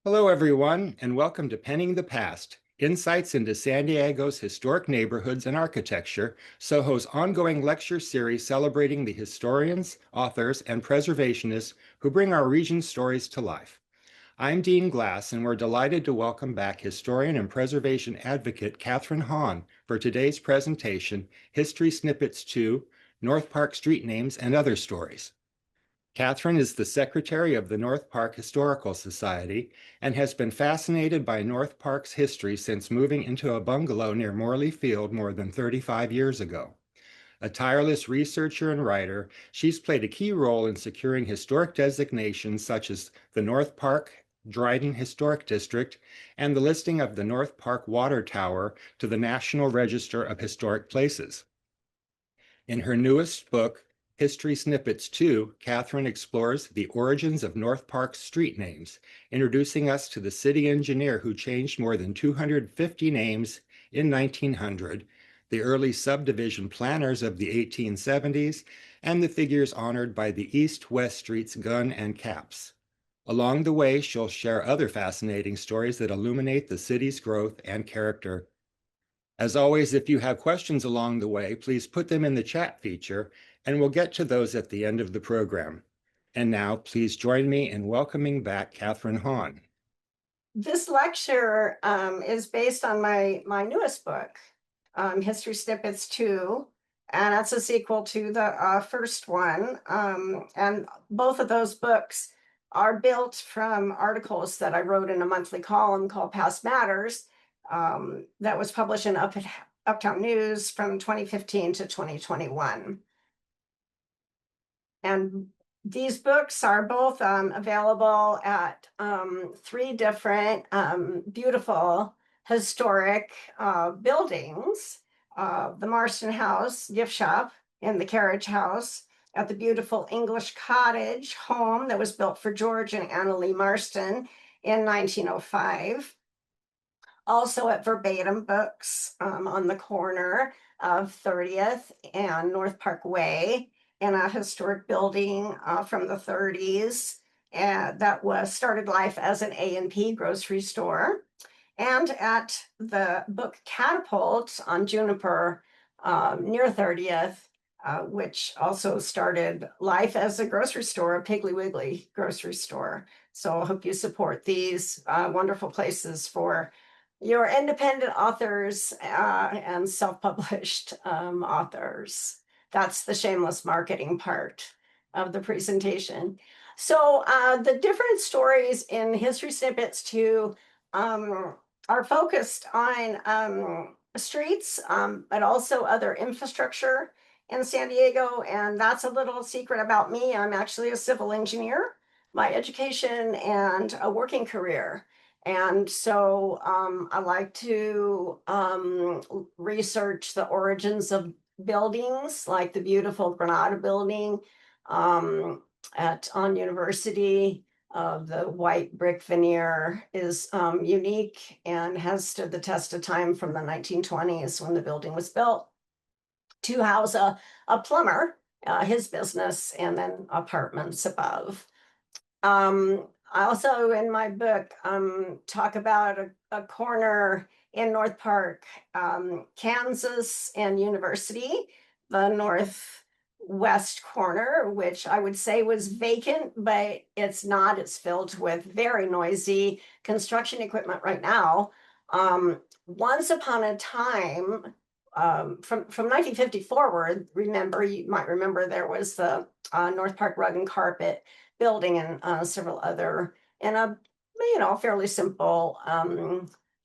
Hello, everyone, and welcome to Penning the Past, Insights into San Diego's Historic Neighborhoods and Architecture, Soho's ongoing lecture series celebrating the historians, authors, and preservationists who bring our region's stories to life. I'm Dean Glass, and we're delighted to welcome back historian and preservation advocate Katherine Hon for today's presentation, History Snippets 2, North Park Street Names and Other Stories. Katherine is the secretary of the North Park Historical Society and has been fascinated by North Park's history since moving into a bungalow near Morley Field more than 35 years ago. A tireless researcher and writer, she's played a key role in securing historic designations such as the North Park Dryden Historic District and the listing of the North Park Water Tower to the National Register of Historic Places. In her newest book, History Snippets 2, Katherine explores the origins of North Park's street names, introducing us to the city engineer who changed more than 250 names in 1900, the early subdivision planners of the 1870s, and the figures honored by the East-West Street's Gunn and Capps. Along the way, she'll share other fascinating stories that illuminate the city's growth and character. As always, if you have questions along the way, please put them in the chat feature, and we'll get to those at the end of the program. And now, please join me in welcoming back Katherine Hon. This lecture is based on my newest book, History Snippets 2, and that's a sequel to the first one. And both of those books are built from articles that I wrote in a monthly column called Past Matters that was published in Uptown News from 2015 to 2021. And these books are both available at three different beautiful historic buildings. The Marston House gift shop in the Carriage House, at the beautiful English cottage home that was built for George and Anna Lee Marston in 1905. Also at Verbatim Books on the corner of 30th and North Park Way, in a historic building from the 30s that was started life as an A&P grocery store. And at the book Catapult on Juniper near 30th, which also started life as a grocery store, a Piggly Wiggly grocery store. So I hope you support these wonderful places for your independent authors and self-published authors. That's the shameless marketing part of the presentation. So the different stories in History Snippets 2 are focused on streets, but also other infrastructure in San Diego. And that's a little secret about me. I'm actually a civil engineer, my education and a working career. And so I like to research the origins of buildings, like the beautiful Granada building on University. The white brick veneer is unique and has stood the test of time from the 1920s when the building was built to house a plumber, his business, and then apartments above. I also, in my book, talk about a corner in North Park, Kansas and University, the northwest corner, which I would say was vacant, but it's not. It's filled with very noisy construction equipment right now. Once upon a time, from 1950 forward, you might remember there was the North Park Rug and Carpet building and several other, and a fairly simple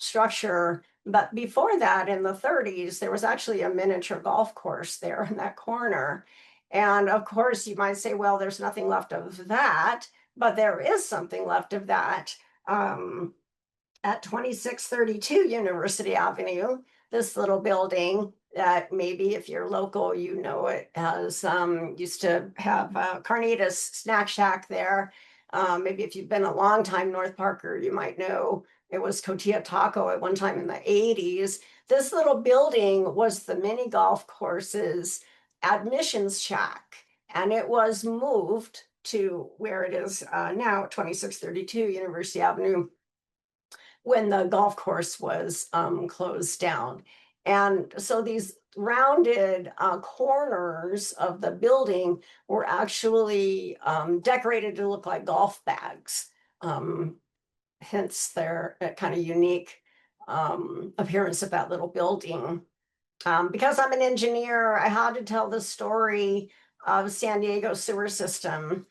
structure. But before that, in the 30s, there was actually a miniature golf course there in that corner. And of course, you might say, well, there's nothing left of that, but there is something left of that at 2632 University Avenue, this little building that maybe if you're local, it has used to have Carnitas Snack Shack there. Maybe if you've been a long time North Parker, you might know it was Cotilla Taco at one time in the 80s. This little building was the mini golf course's admissions shack, and it was moved to where it is now, 2632 University Avenue, when the golf course was closed down. And so these rounded corners of the building were actually decorated to look like golf bags. Hence their kind of unique appearance of that little building. Because I'm an engineer, I had to tell the story of San Diego sewer system,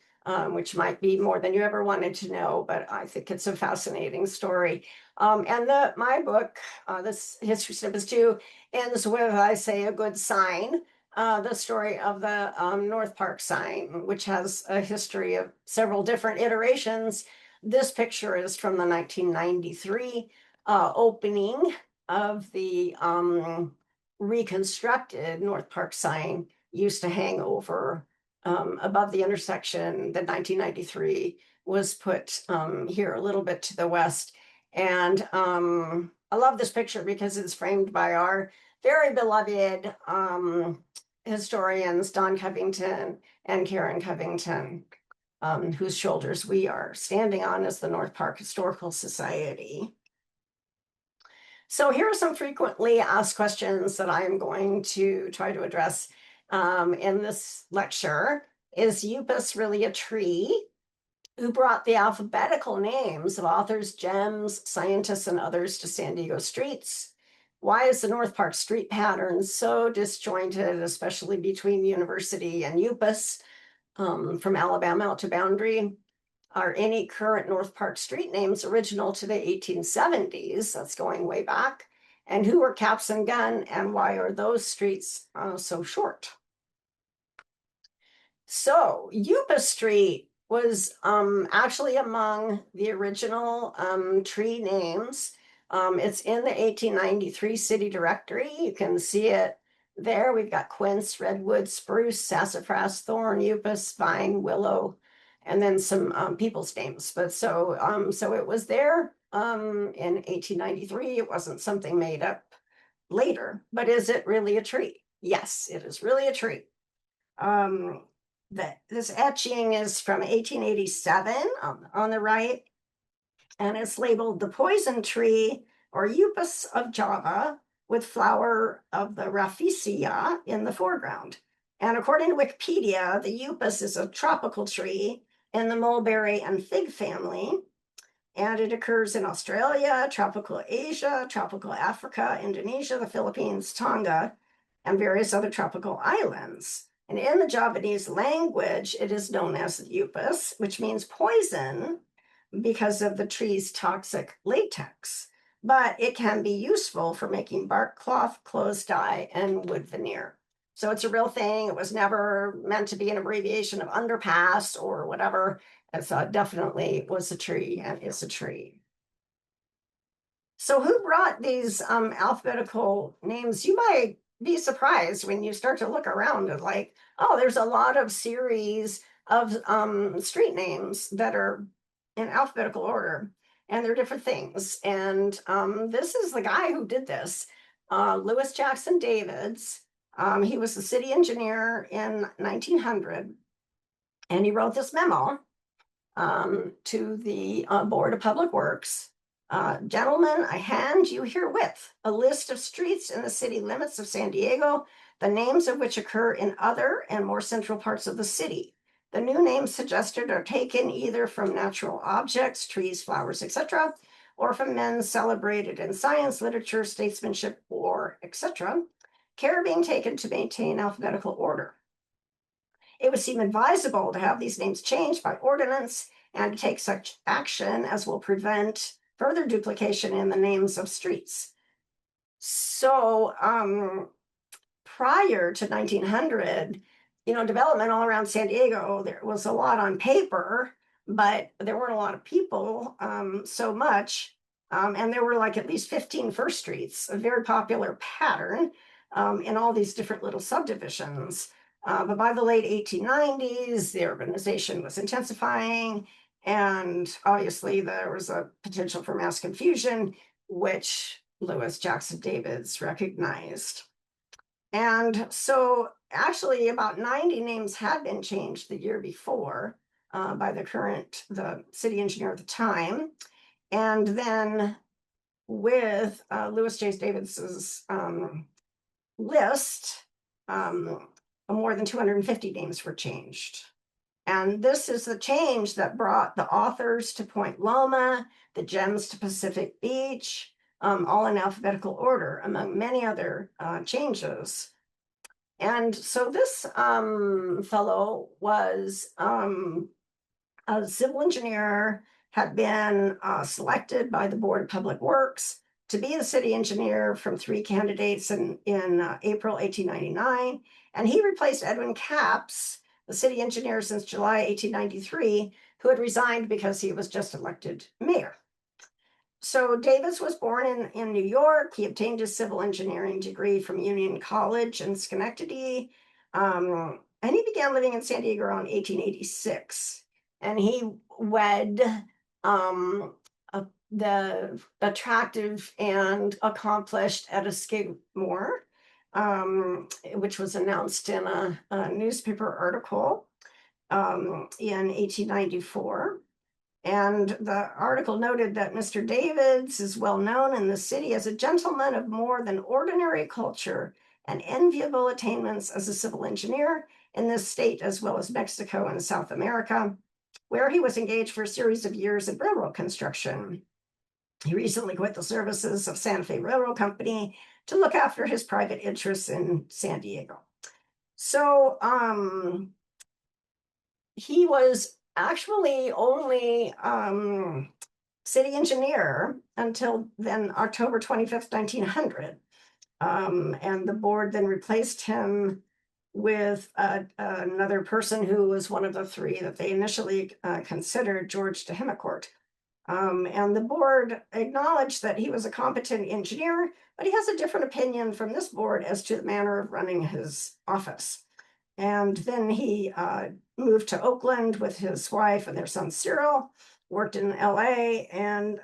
which might be more than you ever wanted to know, but I think it's a fascinating story. And my book, this History Snippets 2, ends with, I say, a good sign, the story of the North Park sign, which has a history of several different iterations. This picture is from the 1993 opening of the reconstructed North Park sign. Used to hang over above the intersection. The 1993 was put here a little bit to the west. And I love this picture because it's framed by our very beloved historians, Don Covington and Karen Covington, whose shoulders we are standing on as the North Park Historical Society. So here are some frequently asked questions that I am going to try to address in this lecture. Is Upas really a tree? Who brought the alphabetical names of authors, gems, scientists, and others to San Diego streets? Why is the North Park street pattern so disjointed, especially between the university and Upas, from Alabama out to Boundary? Are any current North Park street names original to the 1870s? That's going way back. And who were Capps and Gunn, and why are those streets so short? So Yuba Street was actually among the original tree names. It's in the 1893 city directory. You can see it there. We've got quince, redwood, spruce, sassafras, thorn, upas, vine, willow, and then some people's names. But so it was there in 1893. It wasn't something made up later. But is it really a tree? Yes, it is really a tree. This etching is from 1887 on the right, and it's labeled the poison tree or Upas of Java with flower of the Rafflesia in the foreground. And according to Wikipedia, the Upas is a tropical tree in the mulberry and fig family, and it occurs in Australia, tropical Asia, tropical Africa, Indonesia, the Philippines, Tonga, and various other tropical islands. And in the Javanese language, it is known as upas, which means poison because of the tree's toxic latex. But it can be useful for making bark cloth, clothes dye, and wood veneer. So it's a real thing. It was never meant to be an abbreviation of underpass or whatever. And so it definitely was a tree and is a tree. So who brought these alphabetical names? You might be surprised when you start to look around and like, oh, there's a lot of series of street names that are in alphabetical order, and they're different things. And this is the guy who did this, Lewis Jackson Davids. He was the city engineer in 1900, and he wrote this memo to the Board of Public Works. Gentlemen, I hand you herewith a list of streets in the city limits of San Diego, the names of which occur in other and more central parts of the city. The new names suggested are taken either from natural objects, trees, flowers, etc., or from men celebrated in science, literature, statesmanship, or etc., care being taken to maintain alphabetical order. It would seem advisable to have these names changed by ordinance and to take such action as will prevent further duplication in the names of streets. So prior to 1900, development all around San Diego, there was a lot on paper, but there weren't a lot of people so much. And there were like at least 15 first streets, a very popular pattern in all these different little subdivisions. But by the late 1890s, the urbanization was intensifying, and obviously there was a potential for mass confusion, which Lewis Jackson Davids recognized. And so actually about 90 names had been changed the year before by the city engineer at the time. And then with Louis J. Davids's list, more than 250 names were changed. And this is the change that brought the authors to Point Loma, the gems to Pacific Beach, all in alphabetical order, among many other changes. And so this fellow was a civil engineer, had been selected by the Board of Public Works to be the city engineer from 3 candidates in April 1899. And he replaced Edwin Capps, the city engineer since July 1893, who had resigned because he was just elected mayor. So Davis was born in New York. He obtained his civil engineering degree from Union College in Schenectady. And he began living in San Diego around 1886. And he wed the attractive and accomplished Etta Skidmore, which was announced in a newspaper article in 1894. And the article noted that Mr. Davids is well known in the city as a gentleman of more than ordinary culture and enviable attainments as a civil engineer in this state, as well as Mexico and South America, where he was engaged for a series of years in railroad construction. He recently quit the services of Santa Fe Railroad Company to look after his private interests in San Diego. So he was actually only city engineer until then October 25th, 1900. And the board then replaced him with another person who was one of the three that they initially considered, George de Hemicourt. And the board acknowledged that he was a competent engineer, but he has a different opinion from this board as to the manner of running his office. And then he moved to Oakland with his wife and their son Cyril, worked in LA, and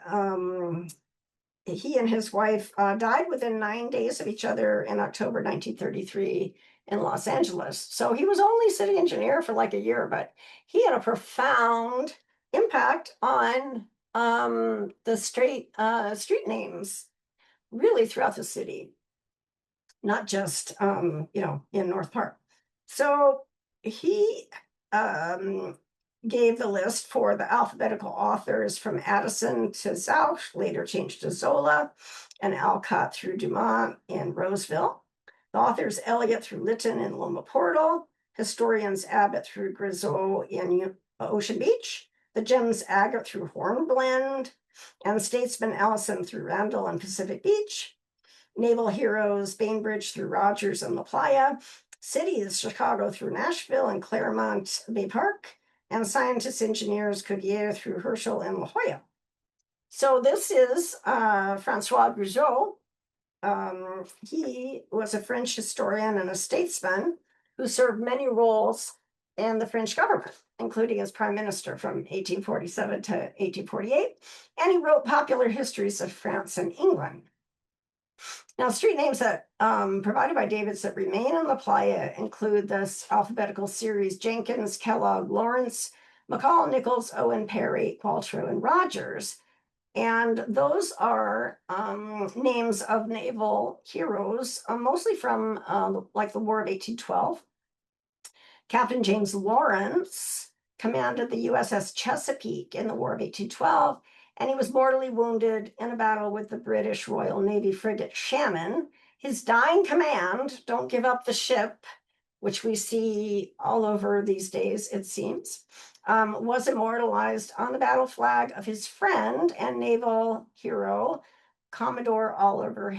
he and his wife died within 9 days of each other in October 1933 in Los Angeles. So he was only city engineer for like a year, but he had a profound impact on the street names really throughout the city, not just in North Park. So he gave the list for the alphabetical authors from Addison to Zauch, later changed to Zola, and Alcott through Dumont in Roseville. The authors Eliot through Lytton in Loma Portal, historians Abbott through Grisot in Ocean Beach, the gems Agate through Hornblende, and statesman Allison through Randall and Pacific Beach, naval heroes Bainbridge through Rogers and La Playa, cities Chicago through Nashville and Claremont Bay Park, and scientists, engineers Cuvier through Herschel and La Jolla. So this is Francois Grisot. He was a French historian and a statesman who served many roles in the French government, including as prime minister from 1847 to 1848, and he wrote popular histories of France and England. Now, street names that provided by Davids that remain in La Playa include this alphabetical series: Jenkins, Kellogg, Lawrence, McCall, Nichols, Owen, Perry, Qualtrough, and Rogers. And those are names of naval heroes, mostly from like the War of 1812. Captain James Lawrence commanded the USS Chesapeake in the War of 1812, and he was mortally wounded in a battle with the British Royal Navy frigate Shannon. His dying command, "Don't give up the ship," which we see all over these days, it seems, was immortalized on the battle flag of his friend and naval hero, Commodore Oliver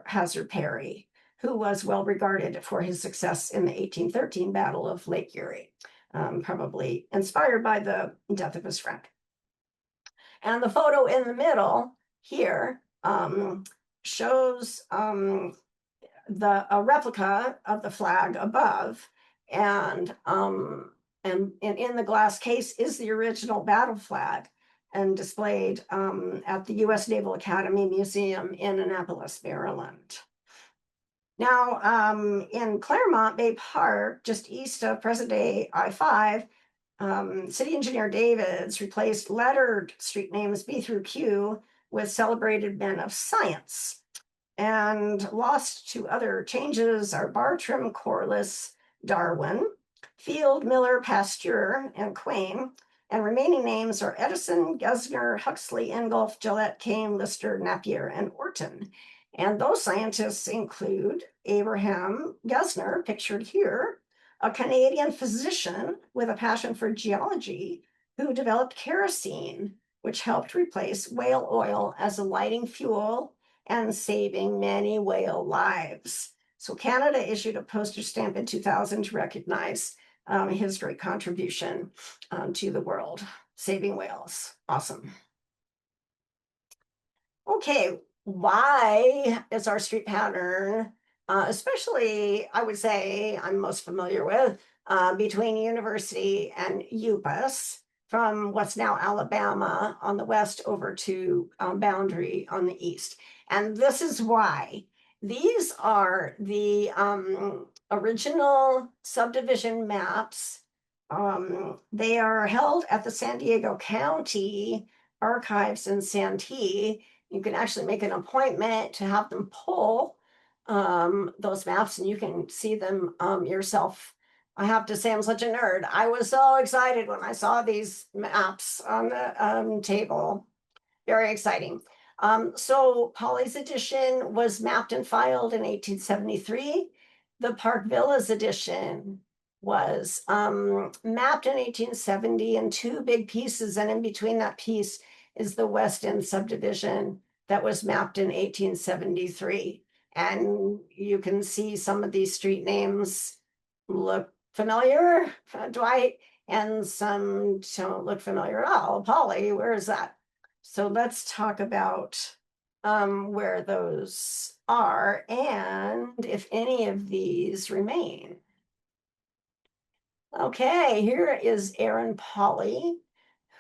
Hazard Perry, who was well regarded for his success in the 1813 Battle of Lake Erie, probably inspired by the death of his friend. And the photo in the middle here shows a replica of the flag above, and in the glass case is the original battle flag, and displayed at the U.S. Naval Academy Museum in Annapolis, Maryland. Now, in Claremont Bay Park, just east of present-day I-5, city engineer Davids replaced lettered street names B through Q with celebrated men of science. And lost to other changes are Bartram, Corliss, Darwin, Field, Miller, Pasteur, and Quain. And remaining names are Edison, Gesner, Huxley, Ingolf, Gillette, Kane, Lister, Napier, and Orton. And those scientists include Abraham Gesner, pictured here, a Canadian physician with a passion for geology who developed kerosene, which helped replace whale oil as a lighting fuel and saving many whale lives. So Canada issued a postage stamp in 2000 to recognize his great contribution to the world, saving whales. Awesome. Okay, why is our street pattern, especially I would say I'm most familiar with, between University and Upas, from what's now Alabama on the west over to Boundary on the east. And this is why. These are the original subdivision maps. They are held at the San Diego County Archives in Santee. You can actually make an appointment to have them pull those maps and you can see them yourself. I have to say I'm such a nerd. I was so excited when I saw these maps on the table. Very exciting. So Polly's edition was mapped and filed in 1873. The Park Villas edition was mapped in 1870 in two big pieces, and in between that piece is the West End subdivision that was mapped in 1873. And you can see some of these street names look familiar, Dwight, and some don't look familiar at all. Polly, where is that? So let's talk about where those are and if any of these remain. Okay, here is Aaron Polly,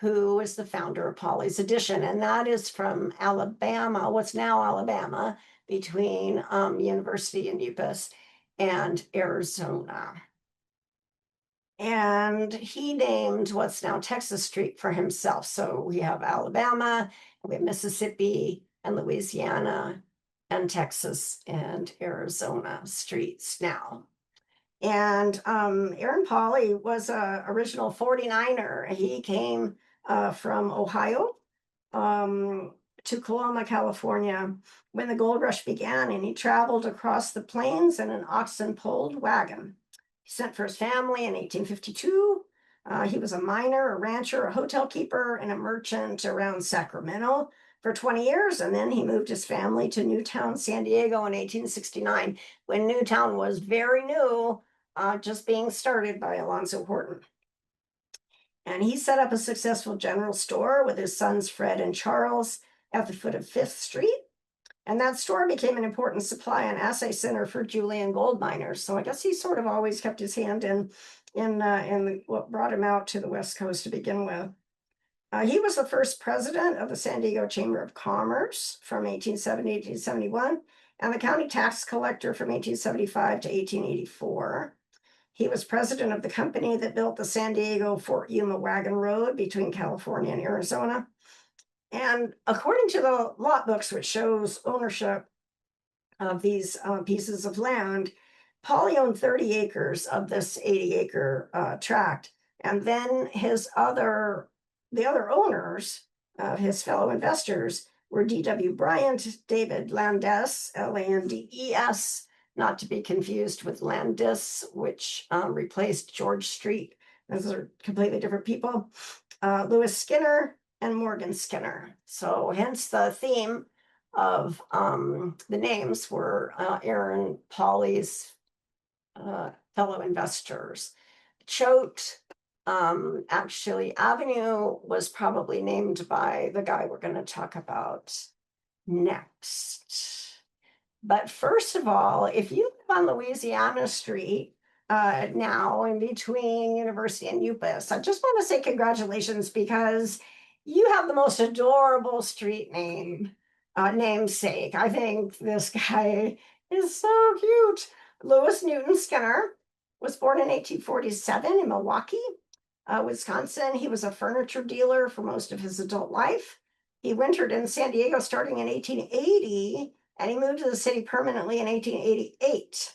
who is the founder of Polly's Edition, and that is from Alabama, what's now Alabama, between University and Upas and Arizona. And he named what's now Texas Street for himself. So we have Alabama, we have Mississippi and Louisiana and Texas and Arizona streets now. And Aaron Polly was a original 49er. He came from Ohio to Coloma, California when the gold rush began, and he traveled across the plains in an oxen-pulled wagon. He sent for his family in 1852. He was a miner, a rancher, a hotel keeper, and a merchant around Sacramento for 20 years, and then he moved his family to Newtown, San Diego in 1869, when Newtown was very new, just being started by Alonzo Horton. And he set up a successful general store with his sons Fred and Charles at the foot of 5th Street. And that store became an important supply and assay center for Julian gold miners. So I guess he sort of always kept his hand in what brought him out to the West Coast to begin with. He was the first president of the San Diego Chamber of Commerce from 1870 to 1871, and the county tax collector from 1875 to 1884. He was president of the company that built the San Diego-Fort Yuma Wagon Road between California and Arizona. And according to the lot books, which shows ownership of these pieces of land, Polly owned 30 acres of this 80-acre tract. And then the other owners, his fellow investors, were D.W. Bryant, David Landes, Landes, not to be confused with Landis, which replaced George Street. Those are completely different people. Lewis Skinner and Morgan Skinner. So hence the theme of the names were Aaron Polly's fellow investors. Choate, actually, Avenue was probably named by the guy we're going to talk about next. But first of all, if you live on Louisiana Street now in between University and Upas, I just want to say congratulations because you have the most adorable street namesake. I think this guy is so cute. Lewis Newton Skinner was born in 1847 in Milwaukee, Wisconsin. He was a furniture dealer for most of his adult life. He wintered in San Diego starting in 1880, and he moved to the city permanently in 1888.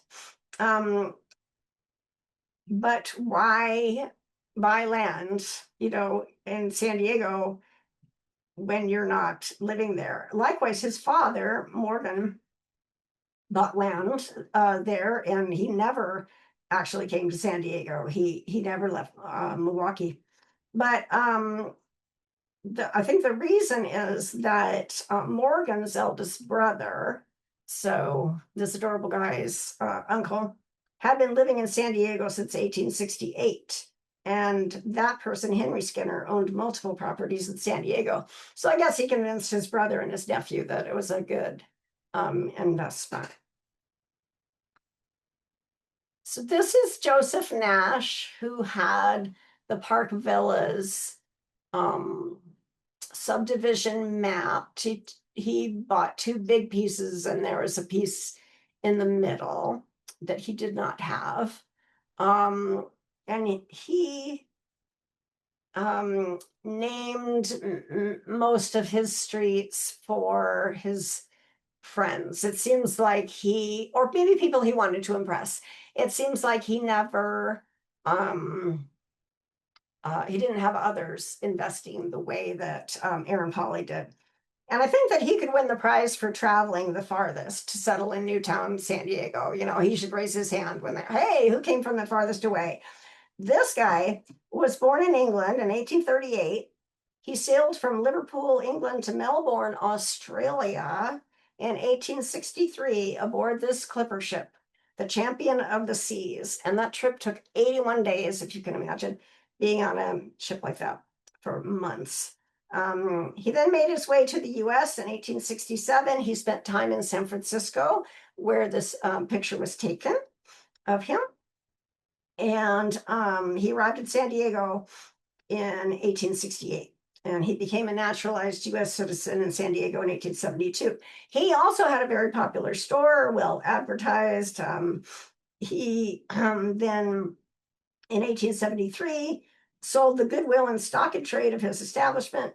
But why buy land, in San Diego when you're not living there? Likewise, his father, Morgan, bought land there, and he never actually came to San Diego. He never left Milwaukee. But I think the reason is that Morgan's eldest brother, so this adorable guy's uncle, had been living in San Diego since 1868. And that person, Henry Skinner, owned multiple properties in San Diego. So I guess he convinced his brother and his nephew that it was a good investment. So this is Joseph Nash, who had the Park Villas subdivision mapped. He bought two big pieces, and there was a piece in the middle that he did not have. And he named most of his streets for his friends. It seems like or maybe people he wanted to impress. It seems like he never, he didn't have others investing the way that Aaron Pauley did. And I think that he could win the prize for traveling the farthest to settle in Newtown, San Diego. He should raise his hand when hey, who came from the farthest away? This guy was born in England in 1838. He sailed from Liverpool, England to Melbourne, Australia in 1863 aboard this clipper ship, the Champion of the Seas. And that trip took 81 days, if you can imagine being on a ship like that for months. He then made his way to the US in 1867. He spent time in San Francisco, where this picture was taken of him. And he arrived in San Diego in 1868. And he became a naturalized US citizen in San Diego in 1872. He also had a very popular store, well advertised. He then, in 1873, sold the goodwill and stock in trade of his establishment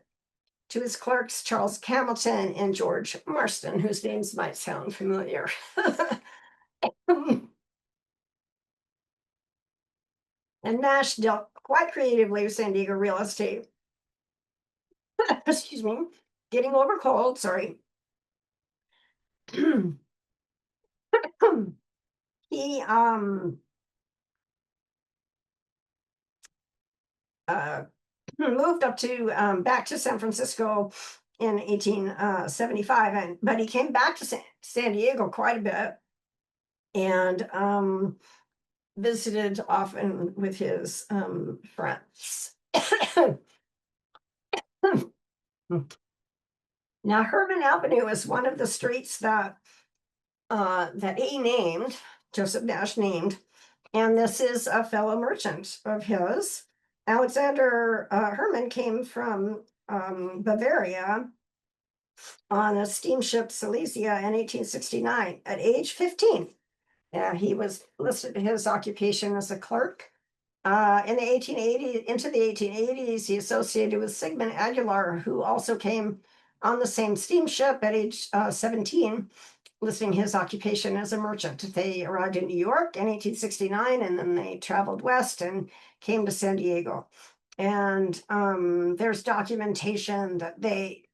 to his clerks, Charles Hamilton and George Marston, whose names might sound familiar. And Nash dealt quite creatively with San Diego real estate. Excuse me, getting over cold, sorry. He moved up to back to San Francisco in 1875, but he came back to San Diego quite a bit, and visited often with his friends. Now, Herman Avenue is one of the streets that he named, Joseph Nash named, and this is a fellow merchant of his. Alexander Herman came from Bavaria on a steamship Silesia in 1869 at age 15. He was listed his occupation as a clerk. In the 1880s, into the 1880s, he associated with Sigmund Aguilar, who also came on the same steamship at age 17, listing his occupation as a merchant. They arrived in New York in 1869, and then they traveled west and came to San Diego. And there's documentation that they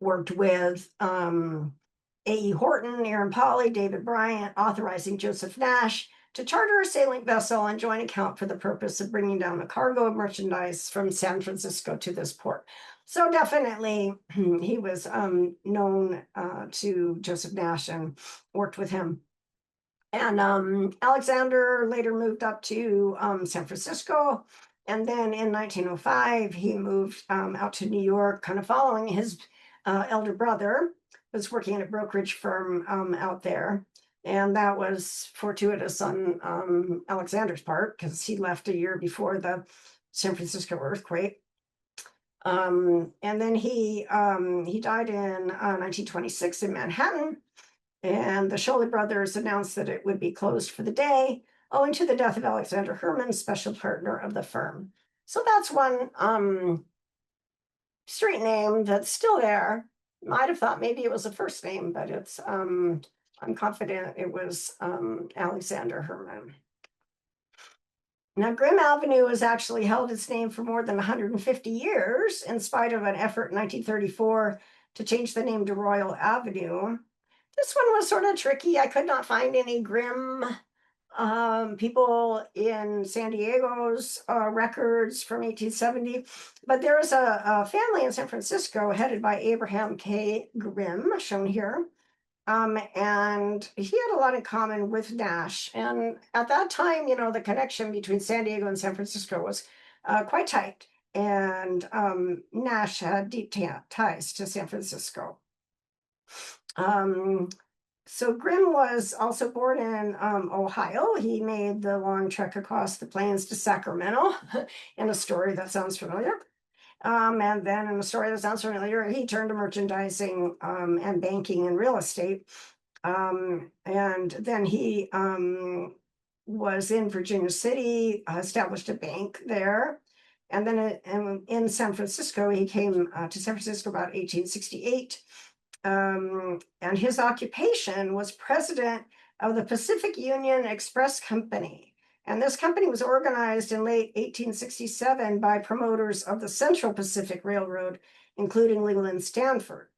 worked with A.E. Horton, Aaron Pauley, David Bryant, authorizing Joseph Nash to charter a sailing vessel and joint account for the purpose of bringing down a cargo of merchandise from San Francisco to this port. So definitely he was known to Joseph Nash and worked with him. And Alexander later moved up to San Francisco. And then in 1905, he moved out to New York, kind of following his elder brother, was working at a brokerage firm out there. And that was fortuitous on Alexander's part, because he left a year before the San Francisco earthquake. And then he died in 1926 in Manhattan, and the Sholey brothers announced that it would be closed for the day, owing to the death of Alexander Herman, special partner of the firm. So that's one street name that's still there. Might have thought maybe it was a first name, but it's I'm confident it was Alexander Herman. Now, Grimm Avenue has actually held its name for more than 150 years, in spite of an effort in 1934 to change the name to Royal Avenue. This one was sort of tricky. I could not find any Grimm people in San Diego's records from 1870, but there is a family in San Francisco headed by Abraham K. Grimm, shown here. And he had a lot in common with Nash. And at that time, the connection between San Diego and San Francisco was quite tight. And Nash had deep ties to San Francisco. So Grimm was also born in Ohio. He made the long trek across the plains to Sacramento in a story that sounds familiar. And then in a story that sounds familiar, he turned to merchandising and banking and real estate. And then he was in Virginia City, established a bank there. And then in San Francisco, he came to San Francisco about 1868. And his occupation was president of the Pacific Union Express Company. And this company was organized in late 1867 by promoters of the Central Pacific Railroad, including Leland Stanford.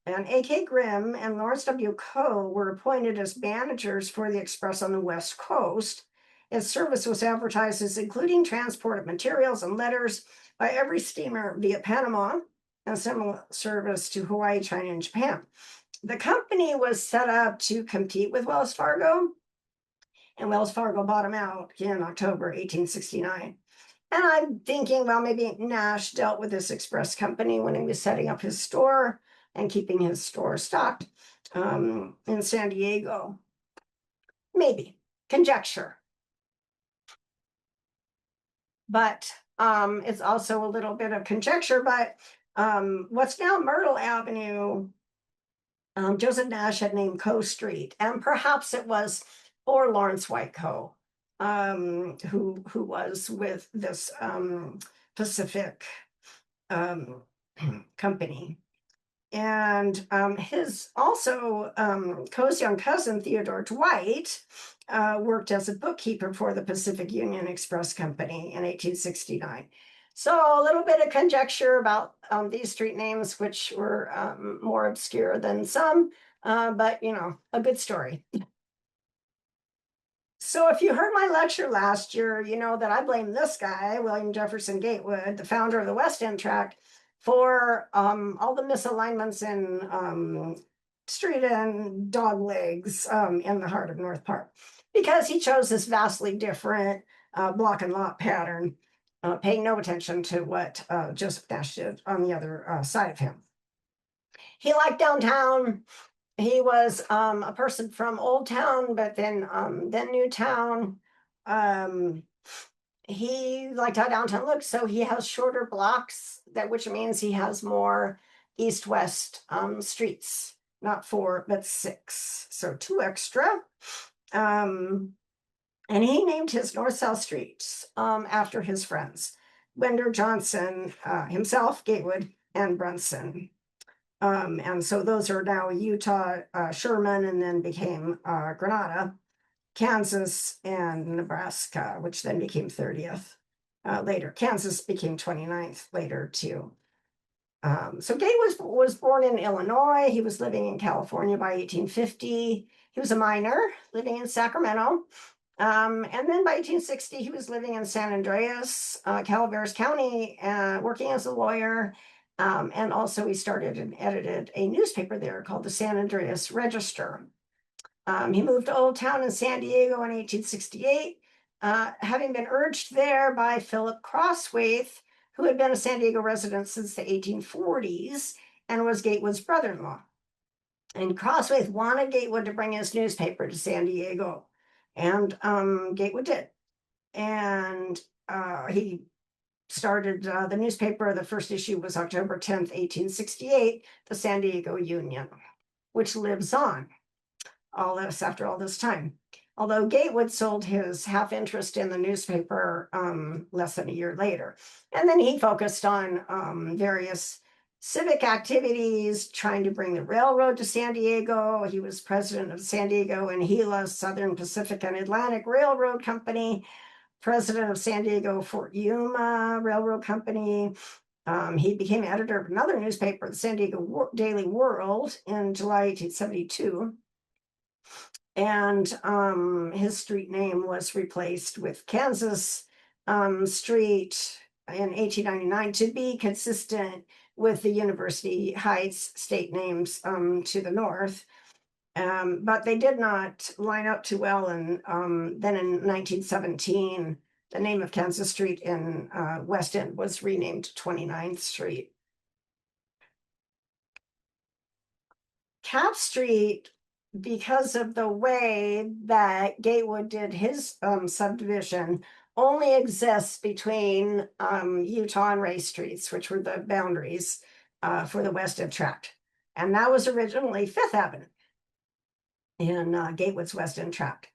And A.K. Grimm and Lawrence W. Coe were appointed as managers for the Express on the West Coast. Its service was advertised as including transport of materials and letters by every steamer via Panama and similar service to Hawaii, China, and Japan. The company was set up to compete with Wells Fargo, and Wells Fargo bought them out in October 1869. And I'm thinking, well, maybe Nash dealt with this express company when he was setting up his store and keeping his store stocked in San Diego. Maybe, conjecture. But it's also a little bit of conjecture, but what's now Myrtle Avenue, Joseph Nash had named Coe Street, and perhaps it was for Lawrence White Coe, who was with this Pacific company. And his also Coe's young cousin Theodore Dwight worked as a bookkeeper for the Pacific Union Express Company in 1869. So a little bit of conjecture about these street names, which were more obscure than some, but a good story. So if you heard my lecture last year, you know that I blame this guy, William Jefferson Gatewood, the founder of the West End Tract, for all the misalignments in street and dog legs in the heart of North Park, because he chose this vastly different block and lot pattern, paying no attention to what Joseph Nash did on the other side of him. He liked downtown. He was a person from Old Town, but then New Town. He liked how downtown looked, so he has shorter blocks, which means he has more east-west streets, not 4, but 6, so 2 extra. And he named his north-south streets after his friends, Wender Johnson, himself, Gatewood, and Brunson. And so those are now Utah, Sherman, and then became Granada, Kansas, and Nebraska, which then became 30th later. Kansas became 29th later too. So Gatewood was born in Illinois. He was living in California by 1850. He was a miner living in Sacramento. And then by 1860, he was living in San Andreas, Calaveras County, working as a lawyer. And also he started and edited a newspaper there called the San Andreas Register. He moved to Old Town in San Diego in 1868, having been urged there by Philip Crosswaith, who had been a San Diego resident since the 1840s and was Gatewood's brother-in-law. And Crosswaith wanted Gatewood to bring his newspaper to San Diego, and Gatewood did. And he started the newspaper. The first issue was October 10th, 1868, the San Diego Union, which lives on after all this time. although Gatewood sold his half interest in the newspaper less than a year later. And then he focused on various civic activities, trying to bring the railroad to San Diego. He was president of San Diego and Gila Southern Pacific and Atlantic Railroad Company, president of San Diego Fort Yuma Railroad Company. He became editor of another newspaper, the San Diego Daily World, in July 1872. And his street name was replaced with Kansas Street in 1899 to be consistent with the University Heights state names to the north. But they did not line up too well. And then in 1917, the name of Kansas Street in West End was renamed to 29th Street. Capp Street, because of the way that Gatewood did his subdivision, only exists between Utah and Ray Streets, which were the boundaries for the West End tract. And that was originally Fifth Avenue in Gatewood's West End tract.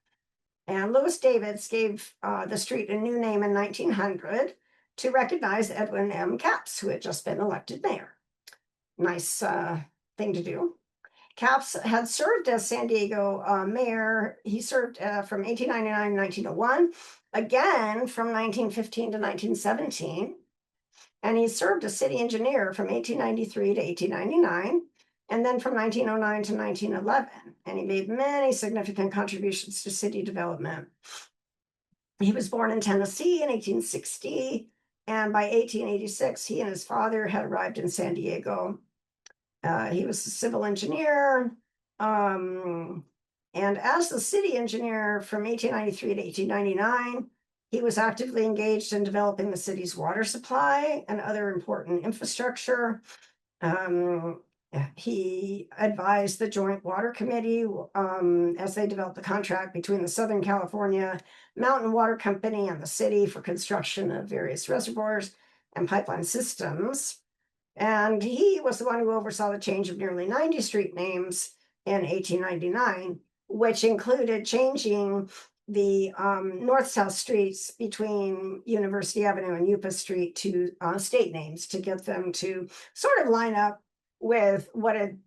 And Lewis Davids gave the street a new name in 1900 to recognize Edwin M. Capps, who had just been elected mayor. Nice thing to do. Capps had served as San Diego mayor. He served from 1899 to 1901, again from 1915 to 1917. And he served as city engineer from 1893 to 1899, and then from 1909 to 1911. And he made many significant contributions to city development. He was born in Tennessee in 1860, and by 1886, he and his father had arrived in San Diego. He was a civil engineer, and as the city engineer from 1893 to 1899, he was actively engaged in developing the city's water supply and other important infrastructure. He advised the Joint Water Committee as they developed the contract between the Southern California Mountain Water Company and the city for construction of various reservoirs and pipeline systems. And he was the one who oversaw the change of nearly 90 street names in 1899, which included changing the north-south streets between University Avenue and Yupa Street to state names to get them to sort of line up with what had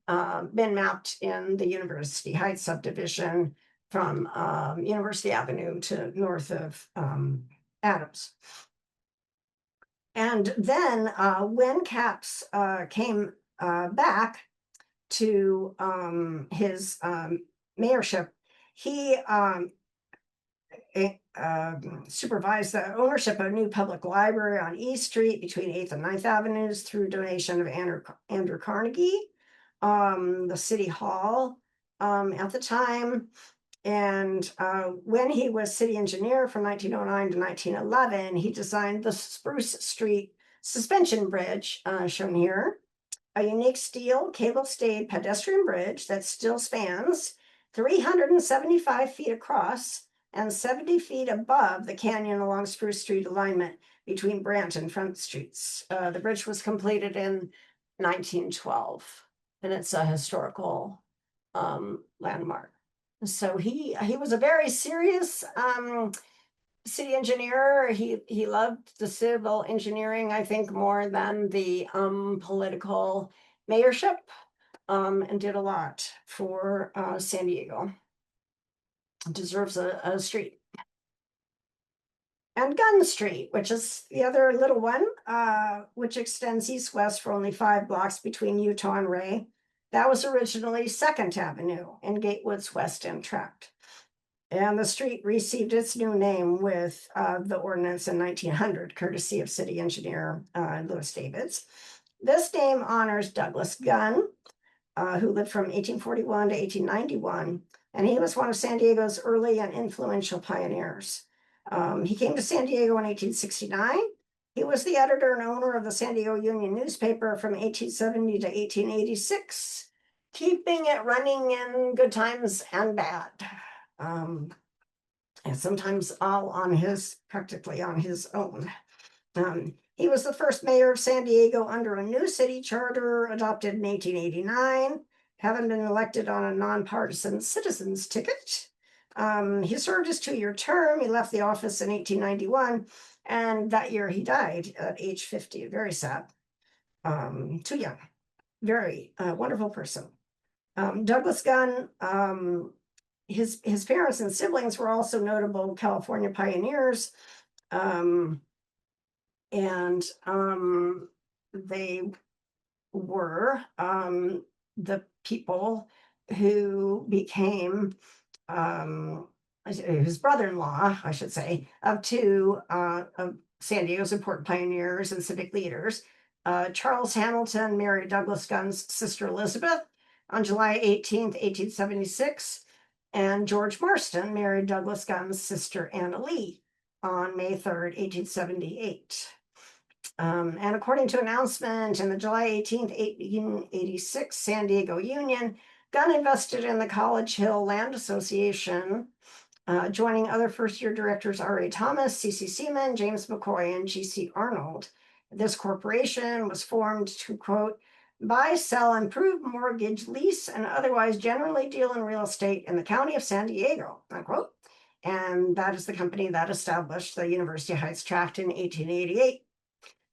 been mapped in the University Heights subdivision from University Avenue to north of Adams. And then when Capps came back to his mayorship, he supervised the ownership of a new public library on East Street between 8th and 9th Avenues through donation of Andrew Carnegie, the City Hall at the time. And when he was city engineer from 1909 to 1911, he designed the Spruce Street suspension bridge, shown here, a unique steel cable-stayed pedestrian bridge that still spans 375 feet across and 70 feet above the canyon along Spruce Street alignment between Brant and Front Streets. The bridge was completed in 1912, and it's a historical landmark. So he was a very serious city engineer. He loved the civil engineering, I think, more than the political mayorship, and did a lot for San Diego. Deserves a street. And Gunn Street, which is the other little one, which extends east-west for only 5 blocks between Utah and Ray. That was originally 2nd Avenue in Gatewood's West End tract. And the street received its new name with the ordinance in 1900, courtesy of city engineer Lewis Davids. This name honors Douglas Gunn, who lived from 1841 to 1891, and he was one of San Diego's early and influential pioneers. He came to San Diego in 1869. He was the editor and owner of the San Diego Union newspaper from 1870 to 1886, keeping it running in good times and bad. And sometimes all practically on his own. He was the first mayor of San Diego under a new city charter adopted in 1889, having been elected on a nonpartisan citizens ticket. He served his 2-year term. He left the office in 1891, and that year he died at age 50. Very sad. Too young. Very wonderful person. Douglas Gunn, his parents and siblings were also notable California pioneers. And they were the people who became his brother-in-law, I should say, of two of San Diego's important pioneers and civic leaders. Charles Hamilton married Douglas Gunn's sister Elizabeth on July 18th, 1876, and George Marston married Douglas Gunn's sister Anna Lee on May 3rd, 1878. And according to announcement in the July 18th, 1886 San Diego Union, Gunn invested in the College Hill Land Association, joining other first-year directors R.A. Thomas, C.C. Seaman, James McCoy, and G.C. Arnold. This corporation was formed to, quote, buy, sell, improve, mortgage, lease, and otherwise generally deal in real estate in the county of San Diego, unquote. And that is the company that established the University Heights tract in 1888.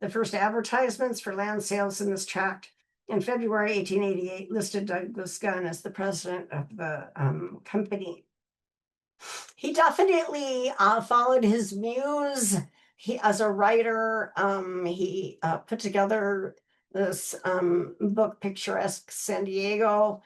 The first advertisements for land sales in this tract in February 1888 listed Douglas Gunn as the president of the company. He definitely followed his muse. As a writer, he put together this book, Picturesque San Diego,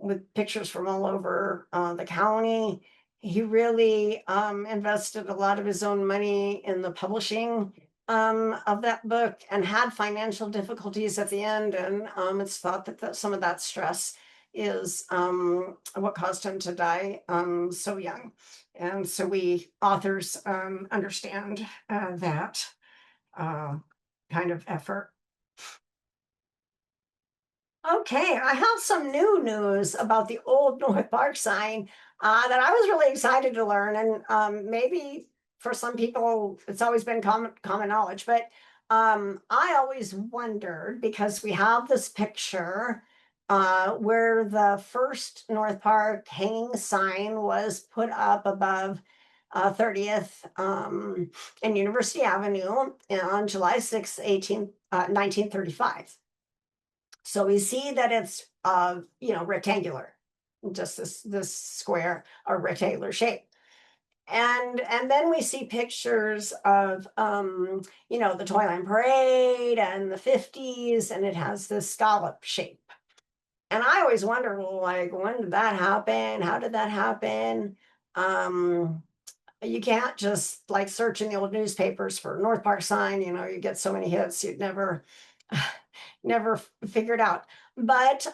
with pictures from all over the county. He really invested a lot of his own money in the publishing of that book and had financial difficulties at the end. And it's thought that some of that stress is what caused him to die so young. And so we authors understand that kind of effort. Okay, I have some new news about the old North Park sign that I was really excited to learn. And maybe for some people, it's always been common knowledge, but I always wondered, because we have this picture where the first North Park hanging sign was put up above 30th and University Avenue on July 6th, 1935. So we see that it's rectangular, just this square or rectangular shape. And then we see pictures of the Toyline Parade and the 50s, and it has this scallop shape. And I always wonder, well, like, when did that happen? How did that happen? You can't just like search in the old newspapers for North Park sign, you get so many hits, you'd never figured out. But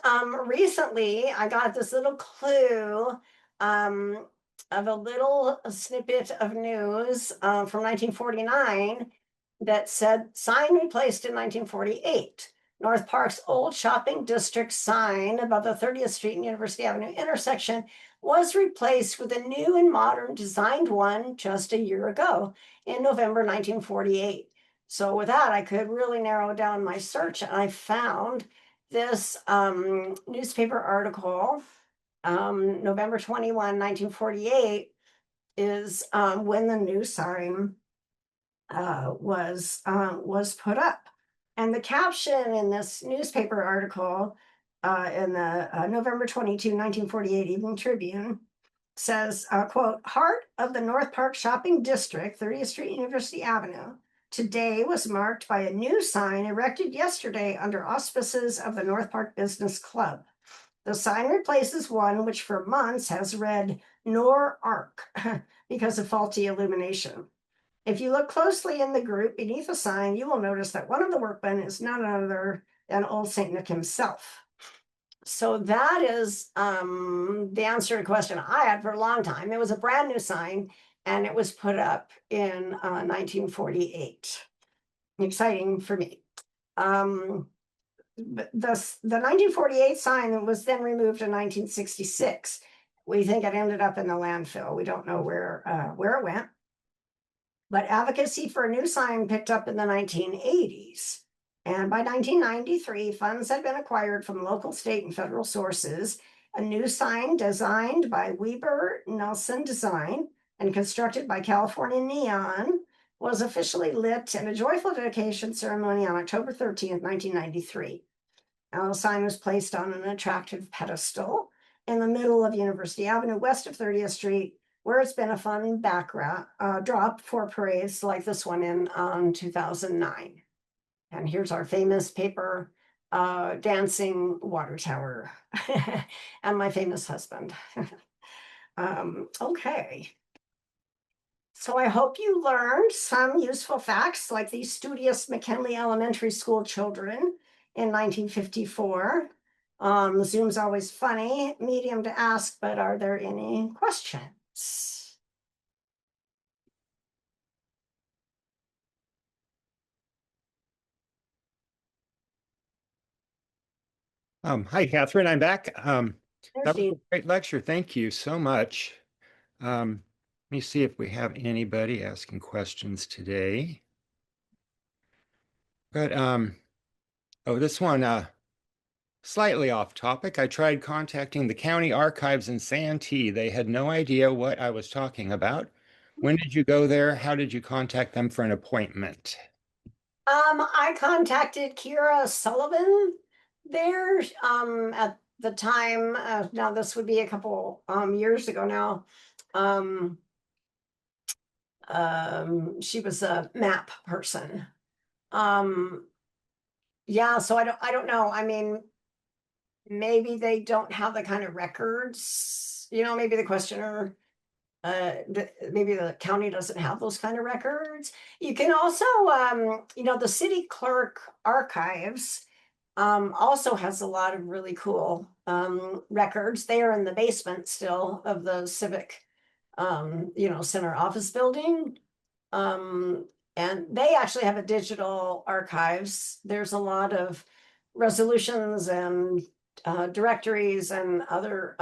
recently I got this little clue of a little snippet of news from 1949 that said sign replaced in 1948. North Park's old shopping district sign above the 30th Street and University Avenue intersection was replaced with a new and modern designed one just a year ago in November 1948. So with that, I could really narrow down my search, and I found this newspaper article, November 21, 1948, is when the new sign was put up. And the caption in this newspaper article in the November 22, 1948 Evening Tribune says, quote, heart of the North Park shopping district, 30th Street, University Avenue, today was marked by a new sign erected yesterday under auspices of the North Park Business Club. The sign replaces one which for months has read Nor Arc because of faulty illumination. If you look closely in the group beneath the sign, you will notice that one of the workmen is none other than old St. Nick himself. So that is the answer to a question I had for a long time. It was a brand new sign, and it was put up in 1948. Exciting for me. The 1948 sign was then removed in 1966. We think it ended up in the landfill. We don't know where it went. But advocacy for a new sign picked up in the 1980s. And by 1993, funds had been acquired from local, state, and federal sources, A new sign designed by Weber Nelson Design and constructed by California Neon was officially lit in a joyful dedication ceremony on October 13th, 1993. Now, the sign was placed on an attractive pedestal in the middle of University Avenue, west of 30th Street, where it's been a fun backdrop for parades like this one in 2009. And here's our famous paper dancing water tower and my famous husband. Okay. So I hope you learned some useful facts like these studious McKinley Elementary School children in 1954. Zoom's always funny, medium to ask, but are there any questions? Hi, Catherine. I'm back. There's That was the a great lecture. Thank you so much. Let me see if we have anybody asking questions today. But oh, this one slightly off topic. I tried contacting the county archives in Santee. They had no idea what I was talking about. When did you go there? How did you contact them for an appointment? I contacted Kira Sullivan there at the time. Now this would be a couple years ago now. She was a map person. Yeah, so I don't know. I mean, maybe they don't have the kind of records, maybe the questioner maybe the county doesn't have those kind of records. You can also the city clerk archives also has a lot of really cool records. They are in the basement still of the civic center office building. Um, and they actually have a digital archives. There's a lot of resolutions and directories and other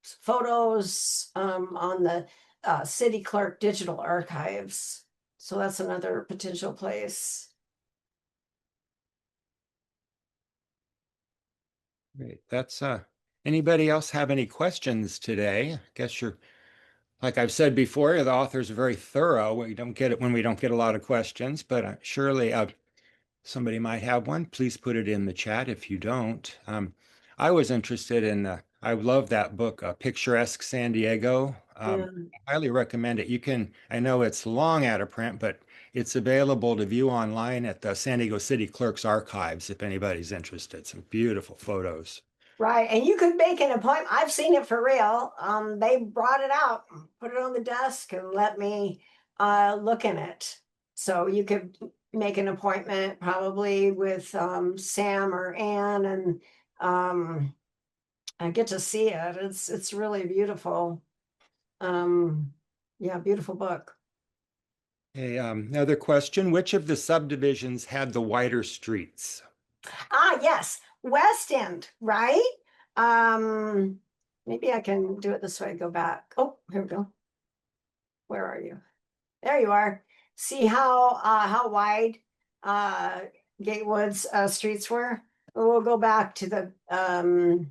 photos on the city clerk digital archives. So that's another potential place. Great. That's anybody else have any questions today? I guess you're like I've said before, the authors are very thorough. We don't get it when we don't get a lot of questions, but surely somebody might have one. Please put it in the chat if you don't. I was interested in, I love that book, Picturesque San Diego. Yeah. I highly recommend it. You can, I know it's long out of print, but it's available to view online at the San Diego City Clerk's archives if anybody's interested. Some beautiful photos. Right. And you could make an appointment. I've seen it for real. They brought it out, put it on the desk, and let me look in it. So you could make an appointment probably with Sam or Ann and I get to see it. It's really beautiful. Yeah, beautiful book. Hey, another question. Which of the subdivisions had the wider streets? Ah, yes, West End, right? Um, Maybe I can do it this way, go back. Oh, here we go. Where are you? There you are. See how wide uh Gatewood's streets were? We'll go back to the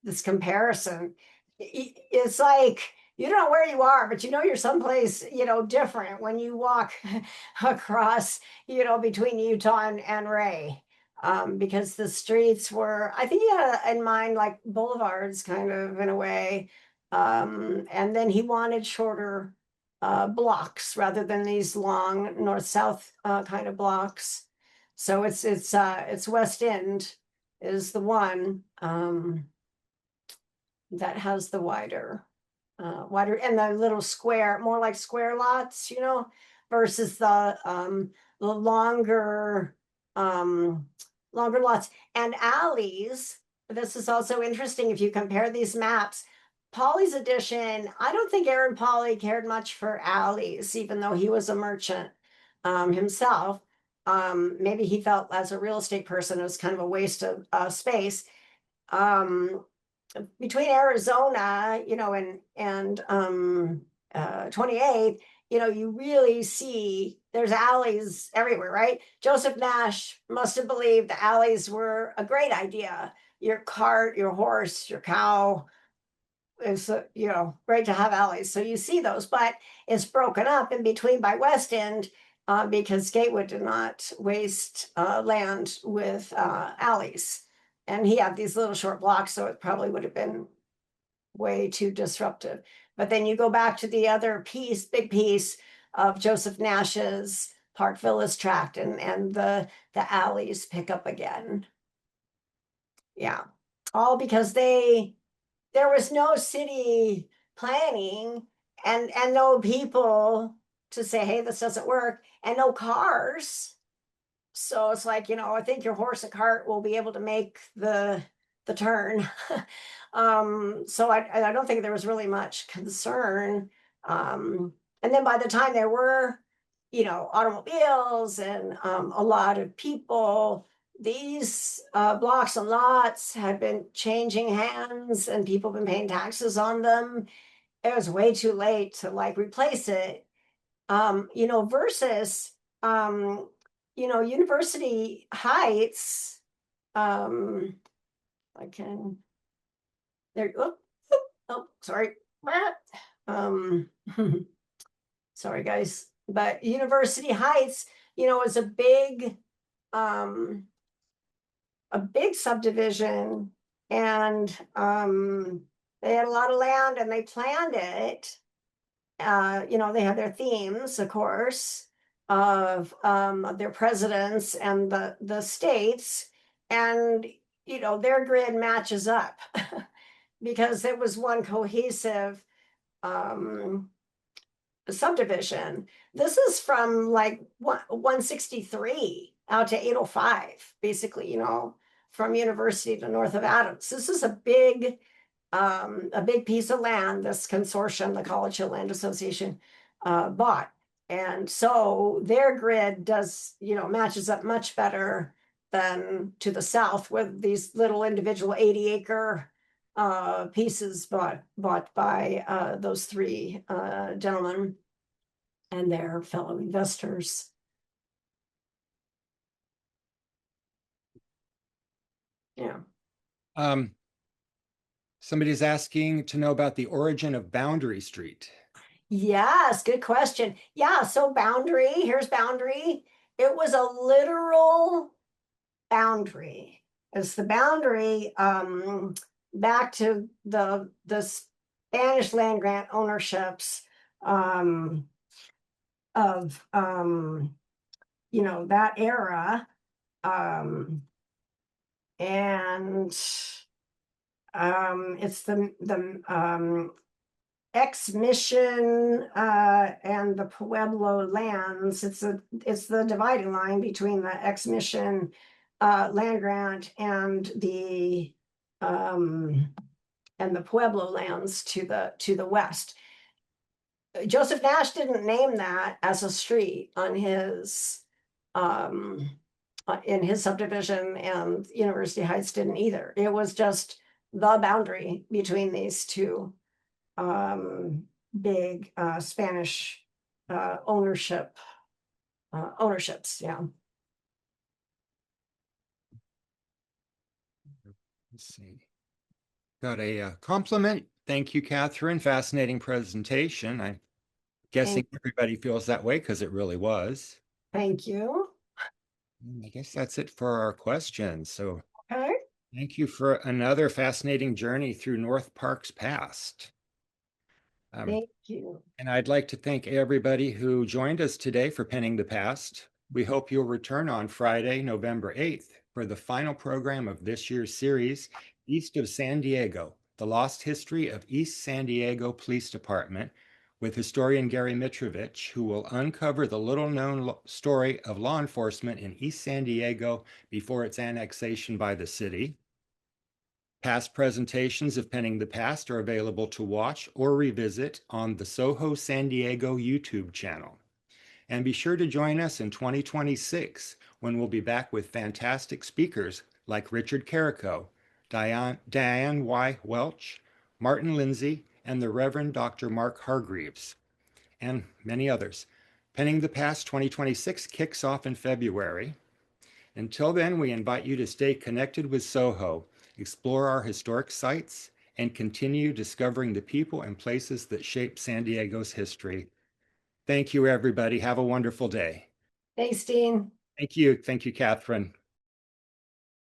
this comparison. It's like you don't know where you are, but you know you're someplace, different when you walk across, between Utah and Ray. Because the streets were, I think he had in mind like boulevards, kind of in a way. And then he wanted shorter blocks rather than these long north-south kind of blocks. So it's West End is the one. That has the wider and the little square, more like square lots, versus the longer lots and alleys. This is also interesting if you compare these maps. Polly's edition, I don't think Aaron Polly cared much for alleys, even though he was a merchant himself. Maybe he felt as a real estate person it was kind of a waste of space. Um, Between Arizona, and 28th, you really see there's alleys everywhere, right? Joseph Nash must have believed the alleys were a great idea your cart, your horse, your cow is, great to have alleys. So you see those, but it's broken up in between by West End because Gatewood did not waste land with alleys. And he had these little short blocks, so it probably would have been way too disruptive. But then you go back to the other piece, big piece of Joseph Nash's Park Villas tract, and the alleys pick up again. Yeah, all because there was no city planning and no people to say, hey, this doesn't work, and no cars. So it's like, I think your horse and cart will be able to make the turn. So I don't think there was really much concern. And then by the time there were, automobiles and a lot of people, these blocks and lots had been changing hands and people been paying taxes on them. It was way too late to like replace it. Versus University Heights. I can there. Oh, sorry. Um, sorry, guys. But University Heights, is um, a big subdivision, and they had a lot of land, and they planned it. They had their themes, of course, of their presidents and the states, and their grid matches up because it was one cohesive um, subdivision. This is from like 163 out to 805, basically, from University to north of Adams. This is a big piece of land this consortium, the College Hill Land Association, bought. And so their grid does, matches up much better than to the south with these little individual 80-acre pieces bought by those three gentlemen and their fellow investors. Yeah. Somebody's asking to know about the origin of Boundary Street. Yes, good question. Yeah, so here's Boundary. It was a literal boundary. It's the boundary back to the Spanish land grant ownerships of that era. And it's the ex-mission and the Pueblo lands. It's the dividing line between the ex-mission land grant and the Pueblo lands to the west. Joseph Nash didn't name that as a street on his in his subdivision, and University Heights didn't either. It was just the boundary between these two big Spanish ownerships. Yeah. Let's see. Got a compliment. Thank you, Catherine. Fascinating presentation. I'm guessing everybody feels that way because it really was. Thank you. I guess that's it for our questions. So Okay. thank you for another fascinating journey through North Park's past. Thank you. And I'd like to thank everybody who joined us today for Penning the Past. We hope you'll return on Friday, November 8th for the final program of this year's series, East of San Diego, The Lost History of East San Diego Police Department, with historian Gary Mitrovich, who will uncover the little-known story of law enforcement in East San Diego before its annexation by the city. Past presentations of Penning the Past are available to watch or revisit on the Soho San Diego YouTube channel. And be sure to join us in 2026 when we'll be back with fantastic speakers like Richard Carrico, Diane Y. Welch, Martin Lindsay, and the Reverend Dr. Mark Hargreaves, and many others. Penning the Past 2026 kicks off in February. Until then, we invite you to stay connected with Soho, explore our historic sites, and continue discovering the people and places that shape San Diego's history. Thank you, everybody. Have a wonderful day. Thanks, Dean. Thank you. Thank you, Catherine.